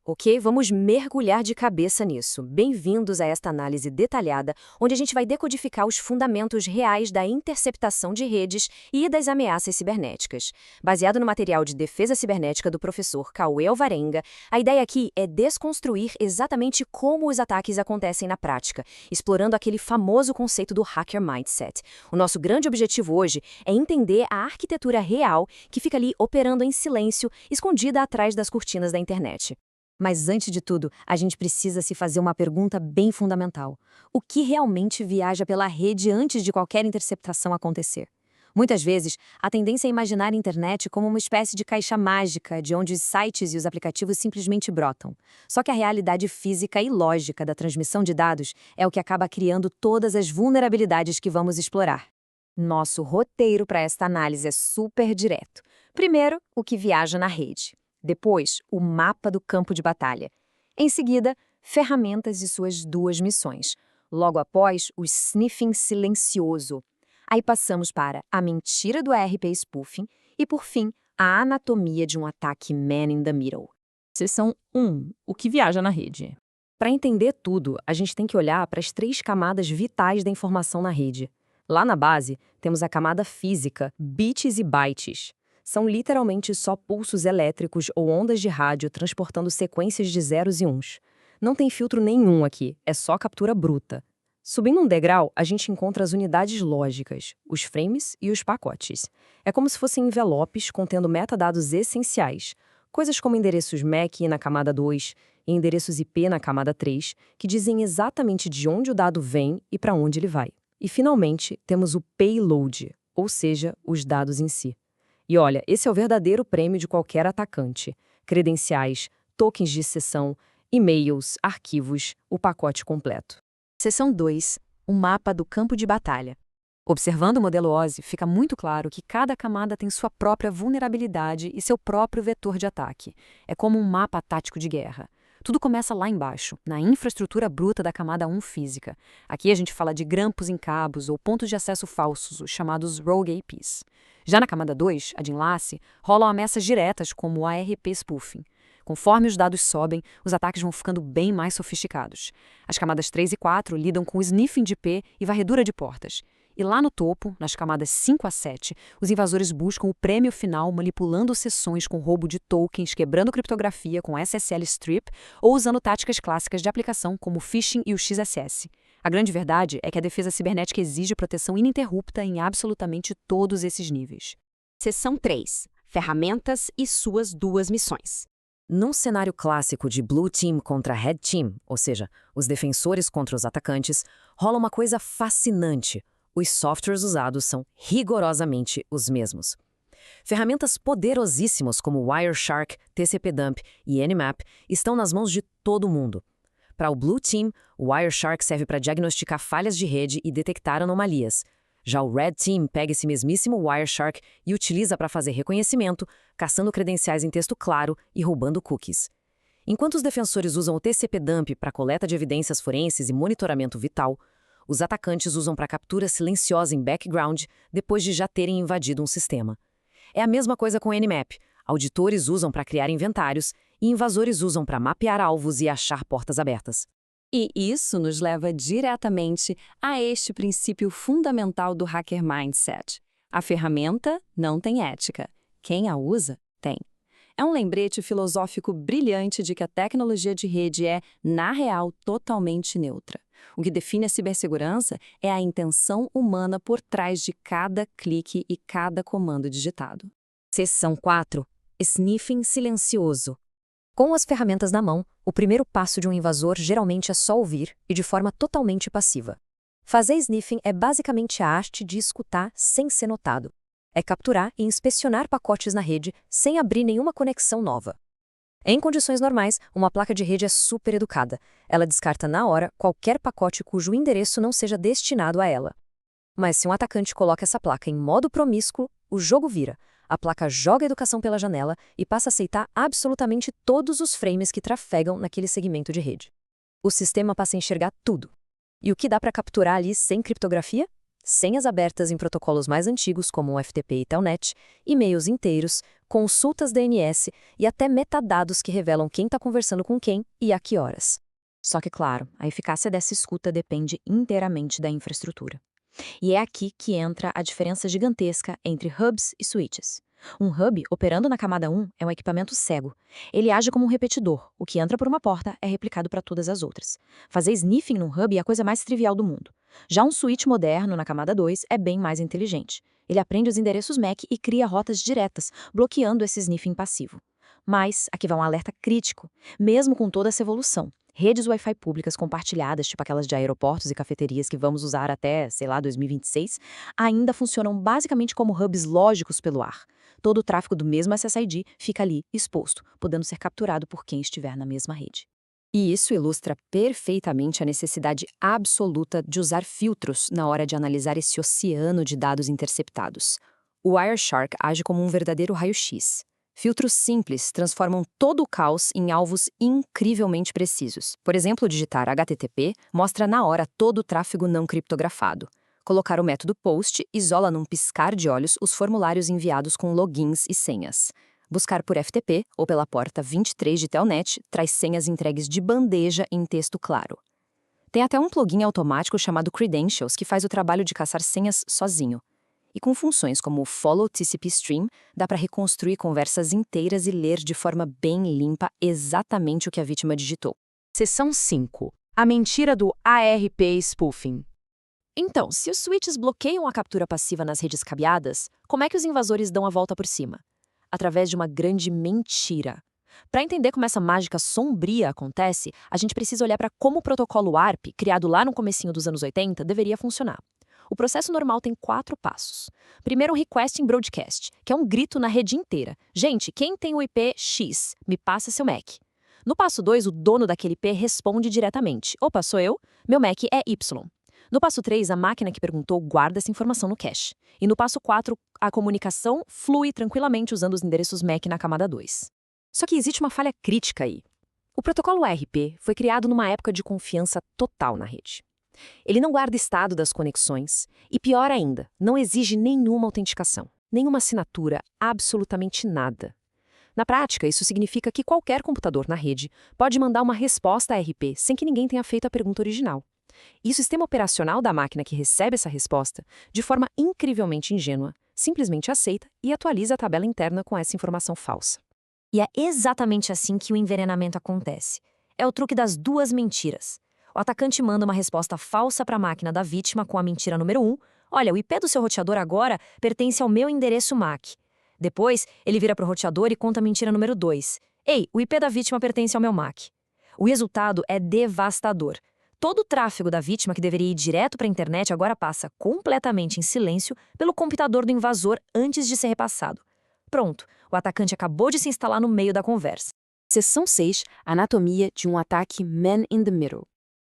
Ok? Vamos mergulhar de cabeça nisso. Bem-vindos a esta análise detalhada, onde a gente vai decodificar os fundamentos reais da interceptação de redes e das ameaças cibernéticas. Baseado no material de defesa cibernética do professor Cauê Alvarenga, a ideia aqui é desconstruir exatamente como os ataques acontecem na prática, explorando aquele famoso conceito do hacker mindset. O nosso grande objetivo hoje é entender a arquitetura real que fica ali operando em silêncio, escondida atrás das cortinas da internet. Mas antes de tudo, a gente precisa se fazer uma pergunta bem fundamental. O que realmente viaja pela rede antes de qualquer interceptação acontecer? Muitas vezes, a tendência é imaginar a internet como uma espécie de caixa mágica, de onde os sites e os aplicativos simplesmente brotam. Só que a realidade física e lógica da transmissão de dados é o que acaba criando todas as vulnerabilidades que vamos explorar. Nosso roteiro para esta análise é super direto. Primeiro, o que viaja na rede. Depois, o mapa do campo de batalha. Em seguida, ferramentas e suas duas missões. Logo após, o sniffing silencioso. Aí passamos para a mentira do ARP spoofing e, por fim, a anatomia de um ataque man in the middle. Seção 1. O que viaja na rede. Para entender tudo, a gente tem que olhar para as três camadas vitais da informação na rede. Lá na base, temos a camada física, bits e bytes. São literalmente só pulsos elétricos ou ondas de rádio transportando sequências de zeros e uns. Não tem filtro nenhum aqui, é só captura bruta. Subindo um degrau, a gente encontra as unidades lógicas, os frames e os pacotes. É como se fossem envelopes contendo metadados essenciais, coisas como endereços MAC na camada 2 e endereços IP na camada 3, que dizem exatamente de onde o dado vem e para onde ele vai. E, finalmente, temos o payload, ou seja, os dados em si. E olha, esse é o verdadeiro prêmio de qualquer atacante. Credenciais, tokens de sessão, e-mails, arquivos, o pacote completo. Seção 2. O mapa do campo de batalha. Observando o modelo OSI, fica muito claro que cada camada tem sua própria vulnerabilidade e seu próprio vetor de ataque. É como um mapa tático de guerra. Tudo começa lá embaixo, na infraestrutura bruta da camada 1 física. Aqui a gente fala de grampos em cabos ou pontos de acesso falsos, os chamados Rogue APs. Já na camada 2, a de enlace, rolam ameaças diretas como o ARP spoofing. Conforme os dados sobem, os ataques vão ficando bem mais sofisticados. As camadas 3 e 4 lidam com o sniffing de IP e varredura de portas. E lá no topo, nas camadas 5 a 7, os invasores buscam o prêmio final manipulando sessões com roubo de tokens, quebrando criptografia com SSL strip ou usando táticas clássicas de aplicação como o phishing e o XSS. A grande verdade é que a defesa cibernética exige proteção ininterrupta em absolutamente todos esses níveis. Seção 3. Ferramentas e suas duas missões. Num cenário clássico de Blue Team contra Red Team, ou seja, os defensores contra os atacantes, rola uma coisa fascinante. Os softwares usados são rigorosamente os mesmos. Ferramentas poderosíssimas como Wireshark, TCP-Dump e Nmap estão nas mãos de todo mundo. Para o Blue Team, o Wireshark serve para diagnosticar falhas de rede e detectar anomalias. Já o Red Team pega esse mesmíssimo Wireshark e utiliza para fazer reconhecimento, caçando credenciais em texto claro e roubando cookies. Enquanto os defensores usam o TCP-Dump para coleta de evidências forenses e monitoramento vital, os atacantes usam para captura silenciosa em background depois de já terem invadido um sistema. É a mesma coisa com o Nmap. Auditores usam para criar inventários e invasores usam para mapear alvos e achar portas abertas. E isso nos leva diretamente a este princípio fundamental do hacker mindset. A ferramenta não tem ética. Quem a usa, tem. É um lembrete filosófico brilhante de que a tecnologia de rede é, na real, totalmente neutra. O que define a cibersegurança é a intenção humana por trás de cada clique e cada comando digitado. Seção 4. Sniffing silencioso. Com as ferramentas na mão, o primeiro passo de um invasor geralmente é só ouvir e de forma totalmente passiva. Fazer sniffing é basicamente a arte de escutar sem ser notado. É capturar e inspecionar pacotes na rede sem abrir nenhuma conexão nova. Em condições normais, uma placa de rede é super educada. Ela descarta na hora qualquer pacote cujo endereço não seja destinado a ela. Mas se um atacante coloca essa placa em modo promíscuo, o jogo vira. A placa joga a educação pela janela e passa a aceitar absolutamente todos os frames que trafegam naquele segmento de rede. O sistema passa a enxergar tudo. E o que dá para capturar ali sem criptografia? Senhas abertas em protocolos mais antigos como o FTP e Telnet, e-mails inteiros, consultas DNS e até metadados que revelam quem está conversando com quem e a que horas. Só que, claro, a eficácia dessa escuta depende inteiramente da infraestrutura. E é aqui que entra a diferença gigantesca entre hubs e switches. Um hub, operando na camada 1, é um equipamento cego. Ele age como um repetidor. O que entra por uma porta é replicado para todas as outras. Fazer sniffing num hub é a coisa mais trivial do mundo. Já um switch moderno na camada 2 é bem mais inteligente. Ele aprende os endereços MAC e cria rotas diretas, bloqueando esse sniffing passivo. Mas, aqui vai um alerta crítico. Mesmo com toda essa evolução, redes Wi-Fi públicas compartilhadas, tipo aquelas de aeroportos e cafeterias que vamos usar até, 2026, ainda funcionam basicamente como hubs lógicos pelo ar. Todo o tráfego do mesmo SSID fica ali, exposto, podendo ser capturado por quem estiver na mesma rede. E isso ilustra perfeitamente a necessidade absoluta de usar filtros na hora de analisar esse oceano de dados interceptados. O Wireshark age como um verdadeiro raio-x. Filtros simples transformam todo o caos em alvos incrivelmente precisos. Por exemplo, digitar HTTP mostra na hora todo o tráfego não criptografado. Colocar o método POST isola num piscar de olhos os formulários enviados com logins e senhas. Buscar por FTP ou pela porta 23 de Telnet traz senhas entregues de bandeja em texto claro. Tem até um plugin automático chamado Credentials que faz o trabalho de caçar senhas sozinho. E com funções como o Follow TCP Stream, dá para reconstruir conversas inteiras e ler de forma bem limpa exatamente o que a vítima digitou. Seção 5. A mentira do ARP Spoofing. Então, se os switches bloqueiam a captura passiva nas redes cabeadas, como é que os invasores dão a volta por cima? Através de uma grande mentira. Para entender como essa mágica sombria acontece, a gente precisa olhar para como o protocolo ARP, criado lá no comecinho dos anos 80, deveria funcionar. O processo normal tem 4 passos. Primeiro, um request em broadcast, que é um grito na rede inteira. Gente, quem tem o IP X, me passa seu MAC. No passo 2, o dono daquele IP responde diretamente. Opa, sou eu? Meu MAC é Y. No passo 3, a máquina que perguntou guarda essa informação no cache. E no passo 4, a comunicação flui tranquilamente usando os endereços MAC na camada 2. Só que existe uma falha crítica aí. O protocolo ARP foi criado numa época de confiança total na rede. Ele não guarda estado das conexões e, pior ainda, não exige nenhuma autenticação, nenhuma assinatura, absolutamente nada. Na prática, isso significa que qualquer computador na rede pode mandar uma resposta ARP sem que ninguém tenha feito a pergunta original. E o sistema operacional da máquina que recebe essa resposta, de forma incrivelmente ingênua, simplesmente aceita e atualiza a tabela interna com essa informação falsa. E é exatamente assim que o envenenamento acontece. É o truque das 2 mentiras. O atacante manda uma resposta falsa para a máquina da vítima com a mentira número 1. Olha, o IP do seu roteador agora pertence ao meu endereço MAC. Depois, ele vira para o roteador e conta a mentira número 2. Ei, o IP da vítima pertence ao meu MAC. O resultado é devastador. Todo o tráfego da vítima que deveria ir direto para a internet agora passa completamente em silêncio pelo computador do invasor antes de ser repassado. Pronto, o atacante acabou de se instalar no meio da conversa. Seção 6. Anatomia de um ataque Man in the Middle.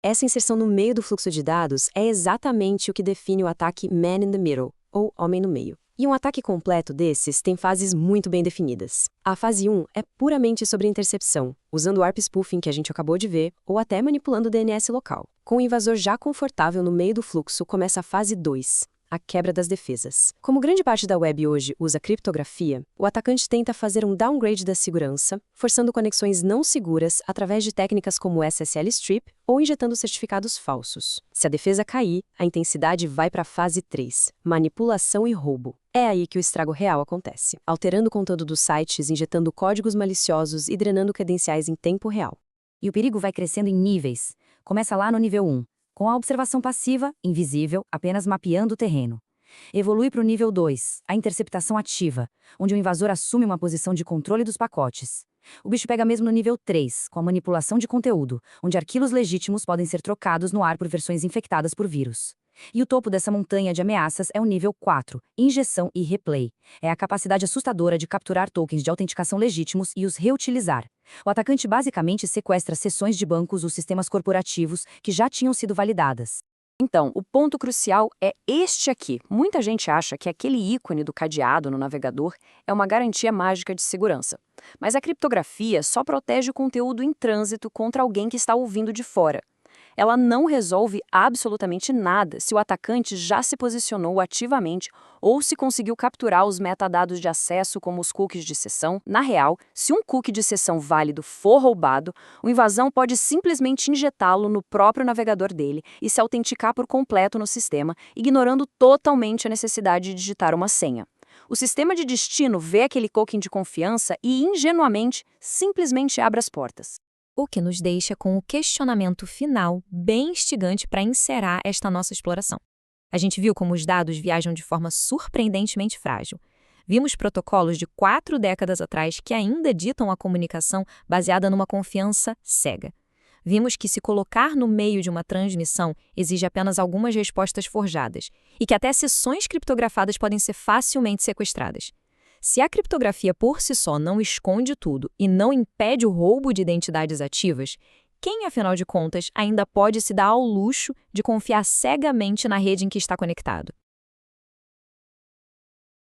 Essa inserção no meio do fluxo de dados é exatamente o que define o ataque Man in the Middle, ou homem no meio. E um ataque completo desses tem fases muito bem definidas. A fase 1 é puramente sobre intercepção, usando o ARP spoofing que a gente acabou de ver, ou até manipulando o DNS local. Com o invasor já confortável no meio do fluxo, começa a fase 2, a quebra das defesas. Como grande parte da web hoje usa criptografia, o atacante tenta fazer um downgrade da segurança, forçando conexões não seguras através de técnicas como SSL strip ou injetando certificados falsos. Se a defesa cair, a intensidade vai para a fase 3, manipulação e roubo. É aí que o estrago real acontece, alterando o conteúdo dos sites, injetando códigos maliciosos e drenando credenciais em tempo real. E o perigo vai crescendo em níveis. Começa lá no nível 1. Com a observação passiva, invisível, apenas mapeando o terreno. Evolui para o nível 2, a interceptação ativa, onde o invasor assume uma posição de controle dos pacotes. O bicho pega mesmo no nível 3, com a manipulação de conteúdo, onde arquivos legítimos podem ser trocados no ar por versões infectadas por vírus. E o topo dessa montanha de ameaças é o nível 4, injeção e replay. É a capacidade assustadora de capturar tokens de autenticação legítimos e os reutilizar. O atacante basicamente sequestra seções de bancos ou sistemas corporativos que já tinham sido validadas. Então, o ponto crucial é este aqui. Muita gente acha que aquele ícone do cadeado no navegador é uma garantia mágica de segurança. Mas a criptografia só protege o conteúdo em trânsito contra alguém que está ouvindo de fora. ela não resolve absolutamente nada se o atacante já se posicionou ativamente ou se conseguiu capturar os metadados de acesso como os cookies de sessão. Na real, se um cookie de sessão válido for roubado, o invasão pode simplesmente injetá-lo no próprio navegador dele e se autenticar por completo no sistema, ignorando totalmente a necessidade de digitar uma senha. O sistema de destino vê aquele token de confiança e, ingenuamente, simplesmente abre as portas. O que nos deixa com o questionamento final bem instigante para encerrar esta nossa exploração. A gente viu como os dados viajam de forma surpreendentemente frágil. Vimos protocolos de 4 décadas atrás que ainda ditam a comunicação baseada numa confiança cega. Vimos que se colocar no meio de uma transmissão exige apenas algumas respostas forjadas e que até sessões criptografadas podem ser facilmente sequestradas. Se a criptografia por si só não esconde tudo e não impede o roubo de identidades ativas, quem, afinal de contas, ainda pode se dar ao luxo de confiar cegamente na rede em que está conectado?